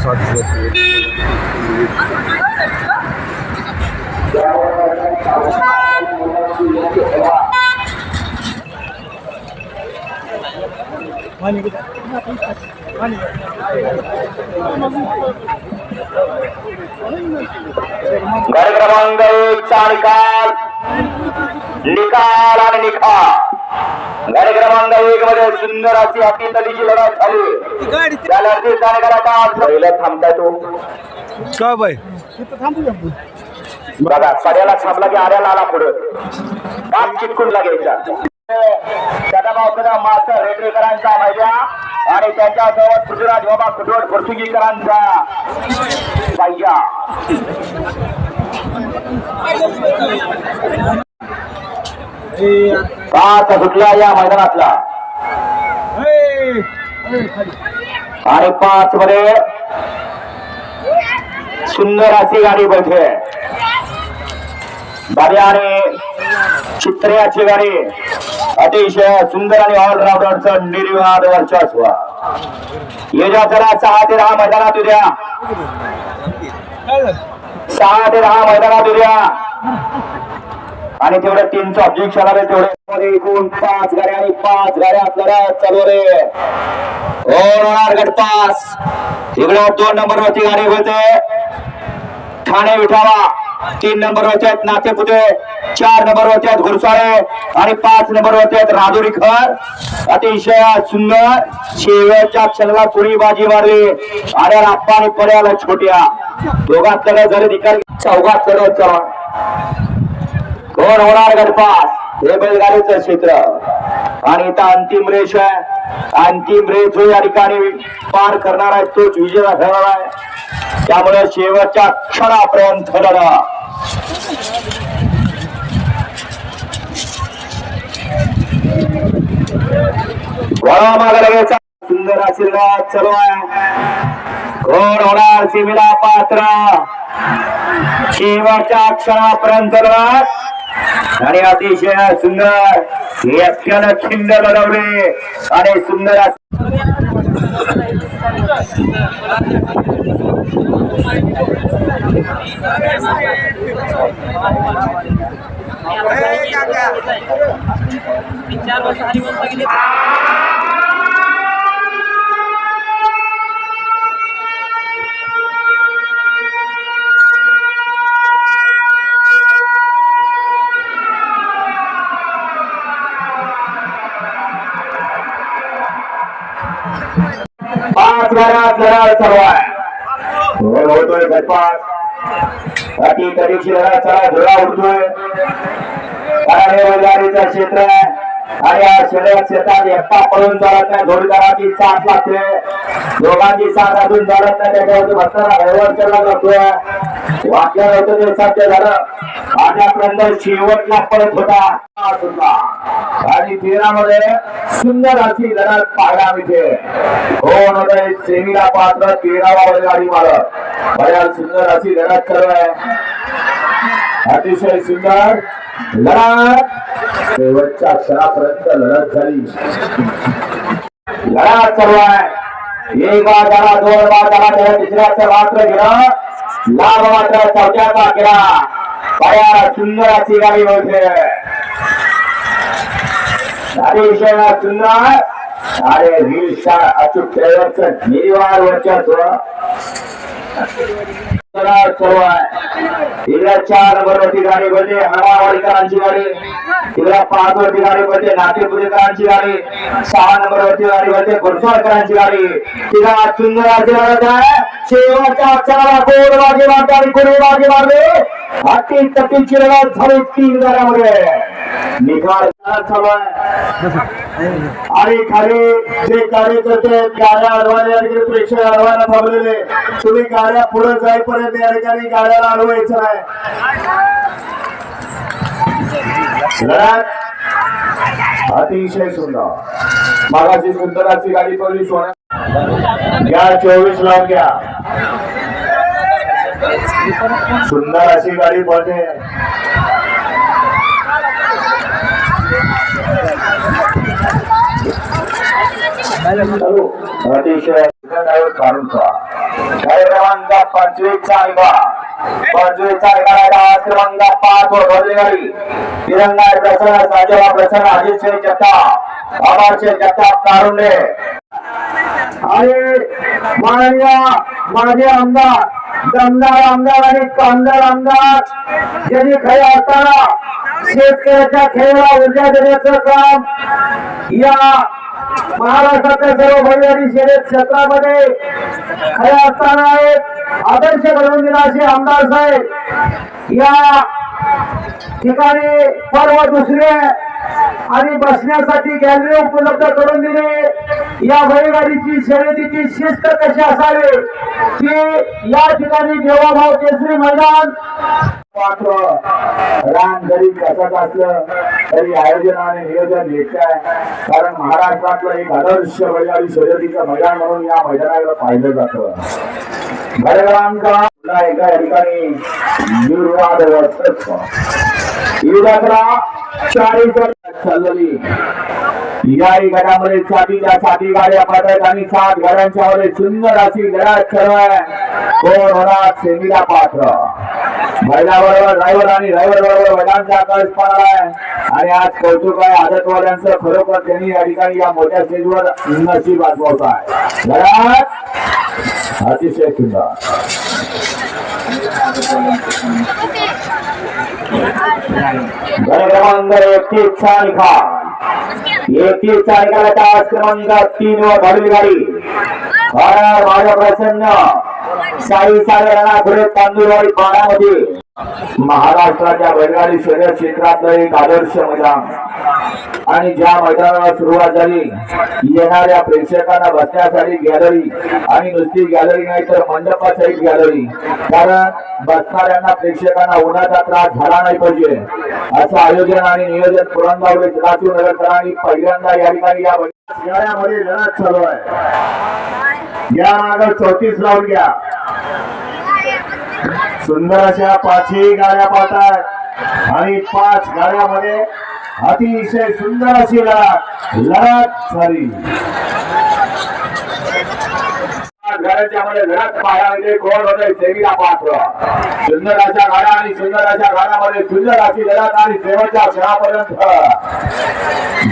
गाडी क्रमांक 1 चा निकाल आणि निकाल गाडी क्रमांक 1 मध्ये सुंदर अशी अतितलीची लढत झाली. त्या लढतीचा निकाल पहिला थांबताय तो काय बाई बघा सड्याला थांबला की आड्याला आला पुढे बाप चिटकून लागायचा. सदाभाऊ मास्तर रेड्डीकरांचा मैदान आणि त्यांच्यासोबत पृथ्वीराज बाबा कुटवड पोर्तुगीकरांचा पाहिजा. पाच सुटला या मैदानातला आणि 5 मध्ये सुंदर अशी गाडी बघते दाद्या आणि चित्र्याची गाडी अतिशय सुंदर आणि ऑलराऊंडरचं निर्विवाद वर्चस्व. येजा जरा 6 ते 10 मैदानात उद्या 6 ते 10 मैदानात उद्या आणि तेवढे 3चं ऑब्जेक्शन आले तेवढे एकूण 5 गाड्या आणि 5 गाड्या आपल्याला चालू रे होणार गटपास. इकडे 2 नंबरवरती गाडी होते ठाणे विठावा, 3 नंबरवरती आहेत नातेपुते, 4 नंबरवरती आहेत घुरसाळे आणि 5 नंबरवरती आहेत राजुरीकर. अतिशय सुंदर शेवटच्या क्षणाला कुणी बाजी मारली आणि आप्पा आणि पर्याला छोट्या दोघात लढत झाली. निकाल 4घात लढत चला कोण होणार गटपास हे बैलगाडीचं क्षेत्र आणि इथं अंतिम रेष आहे. अंतिम रेष जो या ठिकाणी पार करणार आहे तोच विजय ठरणार आहे. त्यामुळे शेवटच्या क्षणापर्यंत लढा. मागे सुंदर अशी लढत चालू आहे. कोण होणार सीमेला पात्र शेवटच्या क्षणापर्यंत लढत आणि अतिशय सुंदर एकट्यानं खिंड लढवले आणि सुंदर पाच गाड्यात लढा चालू आहे. होतोय गटपास अटी तरीची लढा चला धुळा उडतोय कारण हे बैलगाडीचं क्षेत्र आहे आणि या शर्यत क्षेत्रात एकटा पळून चालत नाही. जोडीदाराची साथ लागते, दोघांची साथ अजून चालत नाही. त्याच्यावरती भक्तांना व्यवहार केला जातोय. वाक्य होतं ते सत्य झालं. आतापर्यंत शेवटला पडत होता आणि 13 मध्ये सुंदर अशी लढत पाहायला मिळते. कोण होते सेमीला पात्र 13वा बैलगाडी मालक बऱ्याच सुंदर अशी लढत चालू आहे. अतिशय सुंदर लढत शेवटच्या क्षणापर्यंत लढत झाली. लढत चालू आहे. 1 बाद झाला, 2 बाद झाला, त्याला तिसऱ्याचं मात्र गेलं, लाभ मात्र 4थ्याचा केला. बऱ्या सुंदर अशी गाडी होते. अतिशय सुंदर अरे वीर अचूक ड्रायव्हरचं निर्वार वर्चस्व चालू आहे. तिला 4 नंबरवरती गाडी बोलते हवावाडीकरांची गाडी, तिला 5 वरती गाडी बोलते नातेपुतेकरांची गाडी, 6 नंबरवरती गाडी बोलते घुरसाळकरांची गाडी. तिला सुंदर अशी लढत आहे. शेवटच्या अक्षराला कोण बाजी मारते आणि कोणी बाजी मारले अति तटीची लढत झाली 3 गाड्यामध्ये. निकाल चालू आहे आणि खाली जे कार्यकर्ते गाड्या अडवायला आणि प्रेक्षक अडवायला थांबलेले तुम्ही गाड्या पुढे जाईपर्यंत या ठिकाणी गाड्याला अडवायचं नाही. अतिशय सुंदर मागाची सुंदर अशी गाडी पडली सोन्या घ्या 24 लावून घ्या. सुंदर अशी गाडी पडते. अतिशय काढून गाडी क्रमांक 25 चा निकाल 25 चा निकाल क्रमांक 5 वर भरली गाडी तिरंगा प्रसन्न साजेवा प्रसन्न अजित शेख जगताप अमर शेख जगताप कारुंडे आणि माजी आमदार दमदार आमदार आणि कामदार आमदार ज्यांनी खऱ्या अर्थाला शेतकऱ्याच्या खेळाला ऊर्जा देण्याचं काम या महाराष्ट्राच्या सर्व बैलगाडी शर्यत क्षेत्रामध्ये खऱ्या अर्थानं एक आदर्श घडवून दिला असे आमदार साहेब या ठिकाणी पर्व दुसरे आणि बसण्यासाठी गॅलरी उपलब्ध करून दिली या बैलगाडीची शर्यतीची शिस्त कशी असावी की या ठिकाणी देवाभाव केसरी मैदान मात्र रान जरी कसं असलं तरी आयोजन आणि नियोजन निश्चित आहे कारण महाराष्ट्रातलं एक आदर्श बैलगाडी शर्यतीचं मैदान म्हणून या मैदानाला पाहिलं जातं एका ठिकाणी निर्वाद चाललेली याही गटामध्ये साठी गाड्या पाठवत आणि 7 गाड्यांच्या मध्ये सुंदर अशी लढत चालू आहे कोण होणार सेमीला पात्र बैलाबरोबर ड्रायव्हर आणि ड्रायव्हर बरोबर बैलांचा आकाश पाडला आहे आणि आज कौतुक आहे आदतवाल्यांचं खरोखर त्यांनी या ठिकाणी या मोठ्या स्टेजवर नशीब आजमावत आहे लढत अतिशय सुंदर क्रमांक 31 चा निकाल 31 चा निकालाचा आज क्रमांक 3 वर भरली गाडी माझ्या प्रसन्न साई सागरांना पुढे तांदूळवाडी पाण्यामध्ये महाराष्ट्राच्या बैलगाडी शर्यत क्षेत्रातलं एक आदर्श मैदान आणि ज्या मैदानाला सुरुवात झाली येणाऱ्या प्रेक्षकांना बसण्यासाठी गॅलरी आणि नुसती गॅलरी नाही तर मंडपासहित गॅलरी कारण बसणाऱ्यांना प्रेक्षकांना उन्हाचा त्रास झाला नाही पाहिजे असं आयोजन आणि नियोजन पुरंदर जिल्हातून नगरकरांनी पहिल्यांदा या ठिकाणी या गाड्यामध्ये लढत चालू आहे या मागे 34 लावून घ्या सुंदर अशा 5ही गाड्या पाहतात आणि 5 गाड्यामध्ये अतिशय सुंदर अशी लढत झाली गाड्यांच्या मध्ये लढत पाहायला कोण होते सेमीला पात्र सुंदर अशा गाड्या आणि सुंदर अशा गाड्यामध्ये सुंदर अशी लढत आणि शेवटच्या क्षणापर्यंत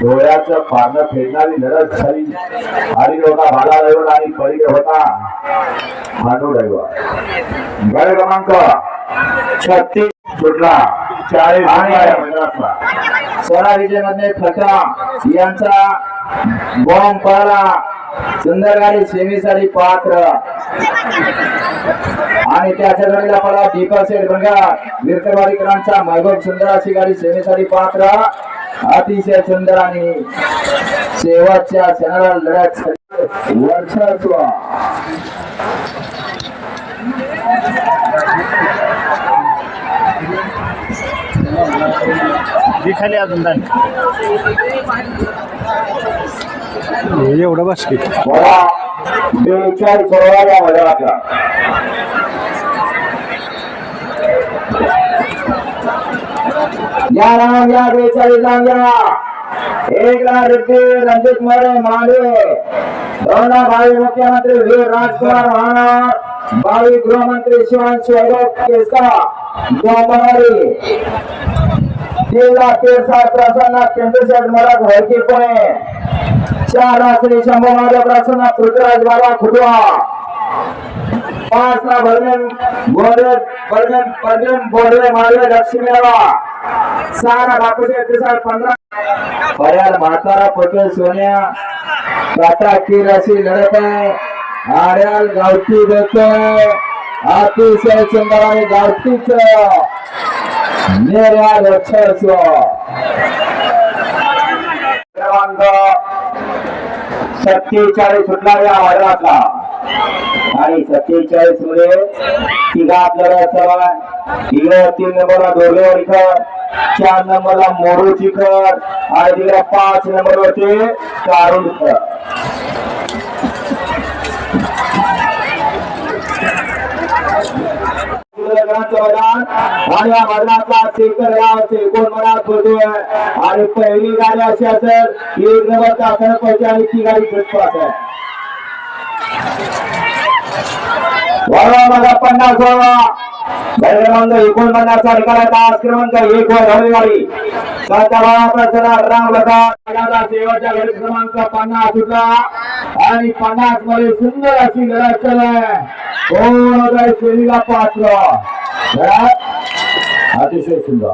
डोळ्याचं पानं फेडणारी लढत झाली आणि होता भाला ड्रायव्हर आणि पलीकडे होता भांडू ड्रायव्हर गाडी क्रमांक 36 सुटला 40 आणि सोळा विजयमध्ये फटा यांचा बॉम्ब पडला सुंदर गाडी सेमीसाठी पात्र आणि त्याच्या गाडीला पडला दीपक शेठ बंगा विरकरवाडीकरांचा महबूब सुंदर अशी गाडी सेमीसाठी पात्र अतिशय सुंदर आणि शेवटच्या क्षणाला लढत वर्षाचा खाली अजून एवढं बस की 42 सोळाव्या मैदानातला या नाम या 42 नाम या 1 लाख रुपये रणजित मोरे मांडवे 2 लाख भावी मुख्यमंत्री वीर राजकुमार महाराज भावी गृहमंत्री शिवांश वैभव केसका गोंबवाडी 3 लाख 63 प्रसन्न केंद्रशेठ मराठ हरकी पुणे 4 लाख श्री शंभू महादेव प्रसन्न पृथ्वीराज बाबा खुटवा 5 लाख बर्गन बोर्डे मालवे लक्ष्मीरावा 6 लाख बापूशे 15 पर्याल म्हातारा पटेल सोन्या टाटा की रशी लढत आहे आड्याल गावठी देतोय अतिशय सुंदर आणि गावठीच निर्वाद वर्चस्व क्रमांक 47 सुटला या मैदानातला आणि 47 मध्ये तिघात लढत चालू आहे इकडे 3 नंबरला दोरलेवाडीकर 4 नंबरला मोरूचीकर आणि तिकडे 5 नंबरवरती कारुंडकर मैदान आणि या मैदानातला शेखर गाव एकूण मनात होतोय आणि पहिली गाडी अशी असेल 1 नंबरचा असं पाहिजे आणि ती गाडी फुटपाथ आहे वळवा बघा 50 वळवा गाडी क्रमांक 49 निकाला तास क्रमांक 1 वर धावली गाडी राम लगा शेवटच्या गाडी क्रमांक 50 सुटला आणि 50 मध्ये सुंदर अशी लढत चालू आहे कोण होता शेरीला पात्र अतिशय सुंदर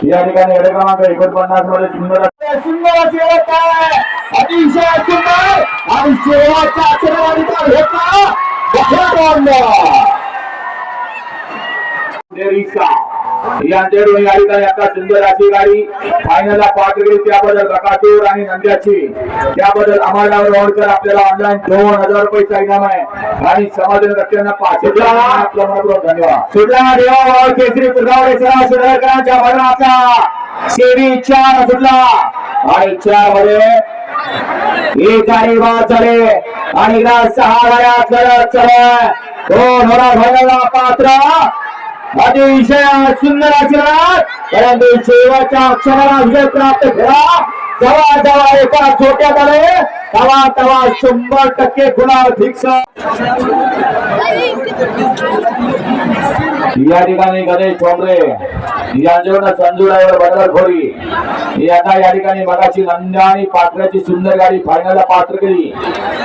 या ठिकाणी गाडी क्रमांक 49 मध्ये सुंदर सुंदर अशी लढत आहे अतिशय सुंदर आणि शेवटचा आशीर्वादिता घेतला यांच्याकडून या ठिकाणी आता सुंदर अशी गाडी फायनलला पात्र गेली त्याबद्दल बकासूर आणि नंद्याची त्याबद्दल अमरनाथ रोडकर आपल्याला ऑनलाईन 2000 रुपये इनाम आहे आणि समाज रक्षण 500 आपला मनपूर्वक धन्यवाद सुटला देवा केसरी पुरगावडे सराव सुधारकरांच्या भरणाचा सेवी 4 सुटला आणि 4 मध्ये एक गाडी बाद झाले आणि 6 गाड्यात लढत चालू दोन होणार फायनलला पात्र अतिशय सुंदर आशीर्वाद परंतु शेवटच्या क्षणाला विजय प्राप्त झाला जेव्हा जेव्हा एका छोट्यात आले तेव्हा 100% गुलाल फिक्स या ठिकाणी गणेश ठोंबरे यांच्याकडून संजू ड्रायव्हर बदल खोरी यांना या ठिकाणी मगाची नंद्या आणि पात्राची सुंदर गाडी फायनलला पात्र केली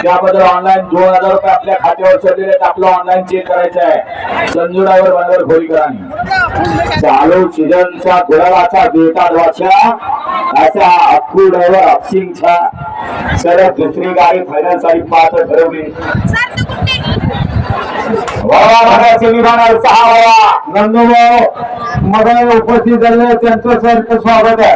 त्याबद्दल ऑनलाईन 2000 रुपये आपल्या खात्यावर चढलेले आपलं ऑनलाईन चेक करायचं आहे संजू ड्रायव्हर बदल खोरीकरांनी चालू सीझनच्या गुलालाचा बेटा वाचा असा अक्कू ड्रायव्हर अक्षिंगच्या सलग दुसरी गाडी फायनल साठी पात्र ठरवली नंदूभाऊ मध्ये उपस्थित झाले त्यांचं सरचं स्वागत आहे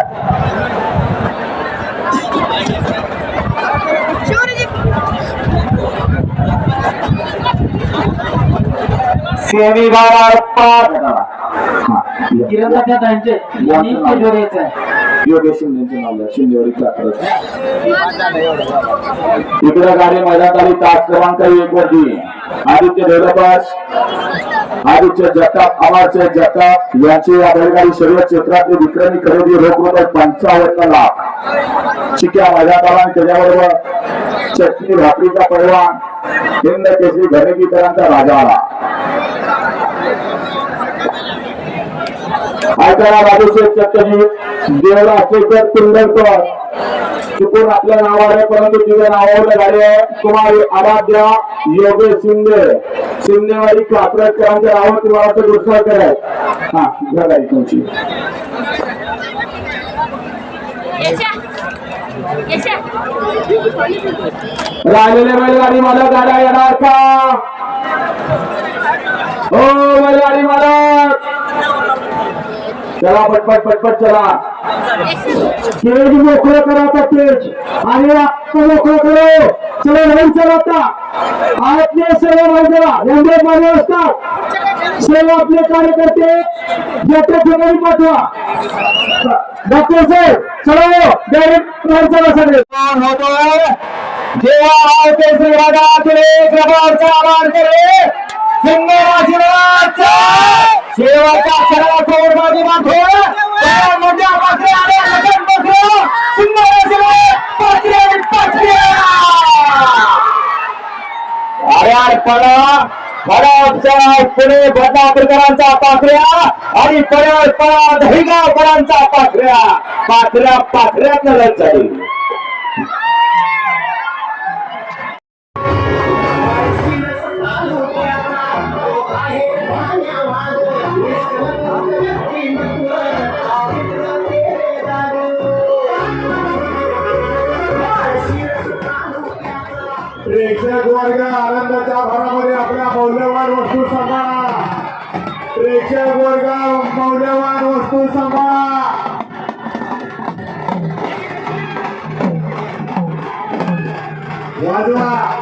सेमी योगेश शिंदेचे नाव शिंदेवाडी इकडे गाडी मैदानात आली तास क्रमांक 1 वरती आदित्य डेव्हलपर्स आदित्य जगताप अमरचे जगताप यांची या बैलगाडी शर्यत क्षेत्रातली विक्रमी खरेदी रोख रुपये 55 लाख चिक्या मैदानात आला त्याच्याबरोबर चटणी भाकरीचा पैलवान हिंद केसरी घरगीकरांचा राजा आला ऐकायला राजूशेठ चक्कजी देवरा शेखर कुंडलकर चुकून आपल्या नावावर परंतु तिच्या नावावर गाडी आहे तुम्हाला आराध्या योगेश शिंदेवाडी कात्रजकरांच्या नावावर तुम्हाला दुसरा करायचं हा घ्या गाडी तुमची राहिलेल्या बैलगाडी मला गाड्या येणार का हो बैलगाडी मालक चला पटपट चला तेज मोकळं करा आता तेज आणि मोकळं करो चला नाही चला आपले सर्व बाजूला एवढे मागे असतात सर्व आपले कार्यकर्ते ज्याच्या ठिकाणी पाठवा डॉक्टर साहेब चला डायरेक्ट चला सगळे होतो जेव्हा केसरी राजा तुले प्रभावचा आवाहन करे शेवटच्या क्षणाला कोरबाजी मागतो मोठ्या पात्रे आले लगन बसलो सुंदर अरे पुणे बदनापूरकरांचा पाखऱ्या आणि परळ दहीगावकरांचा पाखऱ्यात लढत झाली प्रेक्षक वर्ग आनंदाच्या भरामध्ये आपल्या मौल्यवान वस्तू सांभाळा प्रेक्षक वर्ग मौल्यवान वस्तू सांभाळा वाजवा